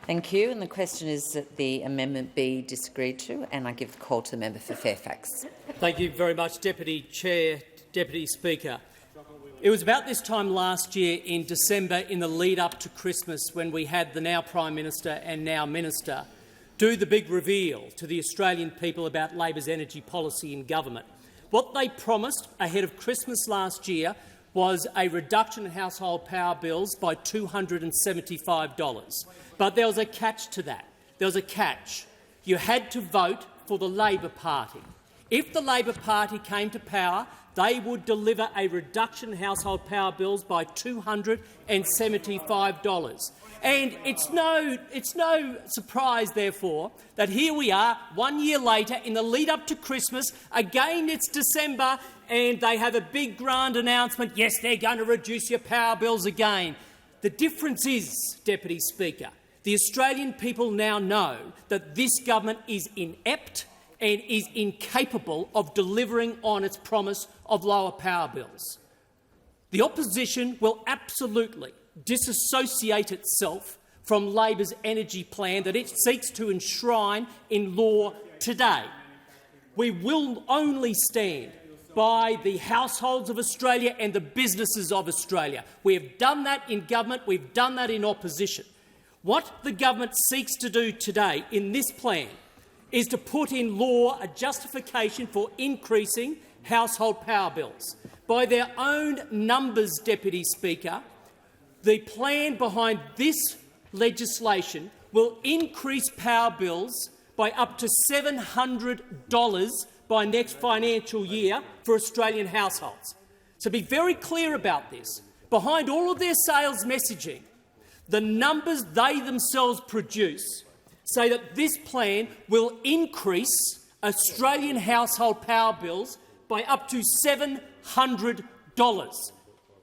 Thank you. And the question is that the amendment be disagreed to, and I give the call to the member for Fairfax. Thank you very much, Deputy Chair, Deputy Speaker. It was about this time last year in December, in the lead-up to Christmas, when we had the now Prime Minister and now Minister do the big reveal to the Australian people about Labor's energy policy in government. What they promised ahead of Christmas last year was a reduction in household power bills by $275. But there was a catch to that. There was a catch. You had to vote for the Labor Party. If the Labor Party came to power, they would deliver a reduction in household power bills by $275. And it's no surprise, therefore, that here we are 1 year later, in the lead-up to Christmas. Again, it's December, and they have a big grand announcement. Yes, they're going to reduce your power bills again. The difference is, Deputy Speaker, the Australian people now know that this government is inept and is incapable of delivering on its promise of lower power bills. The opposition will absolutely disassociate itself from Labor's energy plan that it seeks to enshrine in law today. We will only stand by the households of Australia and the businesses of Australia. We have done that in government, we've done that in opposition. What the government seeks to do today in this plan is to put in law a justification for increasing household power bills. By their own numbers, Deputy Speaker, the plan behind this legislation will increase power bills by up to $700 by next financial year for Australian households. So be very clear about this. Behind all of their sales messaging, the numbers they themselves produce say that this plan will increase Australian household power bills by up to $700.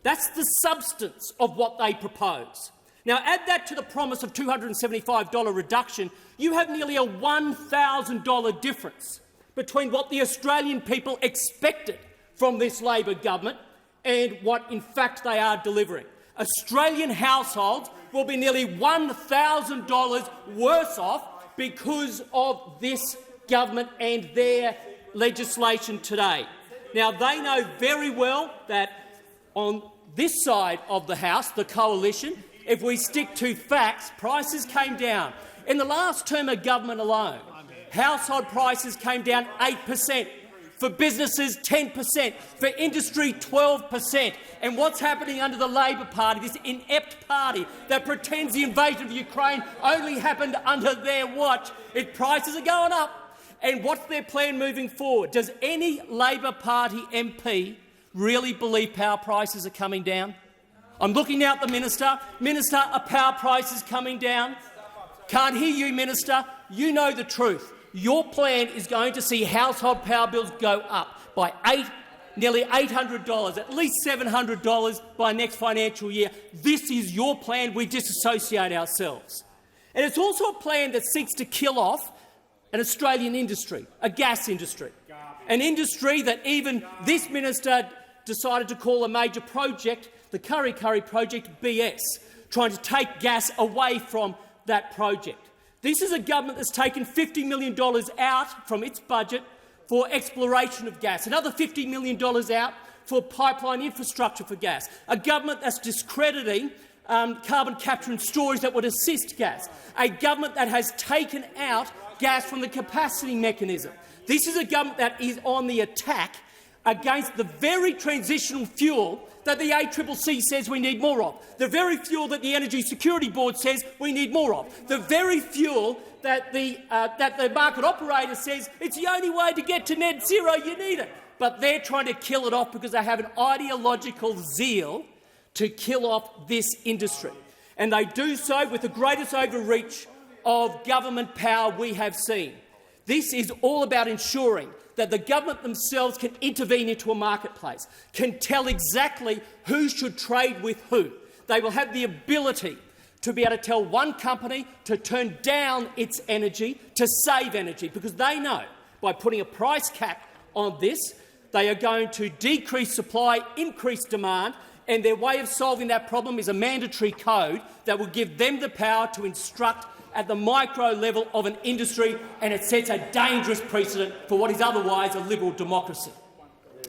That's the substance of what they propose. Now, add that to the promise of $275 reduction, you have nearly a $1,000 difference between what the Australian people expected from this Labor government and what, in fact, they are delivering. Australian households will be nearly $1,000 worse off because of this government and their legislation today. Now, they know very well that on this side of the House, the coalition, if we stick to facts, prices came down. In the last term of government alone, household prices came down 8%, for businesses 10%, for industry 12%. And what's happening under the Labor Party, this inept party that pretends the invasion of Ukraine only happened under their watch, prices are going up. And what's their plan moving forward? Does any Labor Party MP really believe power prices are coming down? I'm looking now at the Minister. Minister, are power prices coming down? Can't hear you, Minister. You know the truth. Your plan is going to see household power bills go up by nearly $800, at least $700 by next financial year. This is your plan. We disassociate ourselves. And it's also a plan that seeks to kill off an Australian industry, a gas industry, an industry that even this minister decided to call a major project, the Kurri Kurri project, BS, trying to take gas away from that project. This is a government that's taken $50 million out from its budget for exploration of gas, another $50 million out for pipeline infrastructure for gas, a government that's discrediting carbon capture and storage that would assist gas, a government that has taken out gas from the capacity mechanism. This is a government that is on the attack against the very transitional fuel that the ACCC says we need more of, the very fuel that the Energy Security Board says we need more of, the very fuel that the market operator says it's the only way to get to net zero, you need it. But they're trying to kill it off because they have an ideological zeal to kill off this industry. And they do so with the greatest overreach of government power we have seen. This is all about ensuring that the government themselves can intervene into a marketplace, can tell exactly who should trade with who. They will have the ability to be able to tell one company to turn down its energy to save energy, because they know by putting a price cap on this, they are going to decrease supply, increase demand, and their way of solving that problem is a mandatory code that will give them the power to instruct at the micro level of an industry, and it sets a dangerous precedent for what is otherwise a liberal democracy.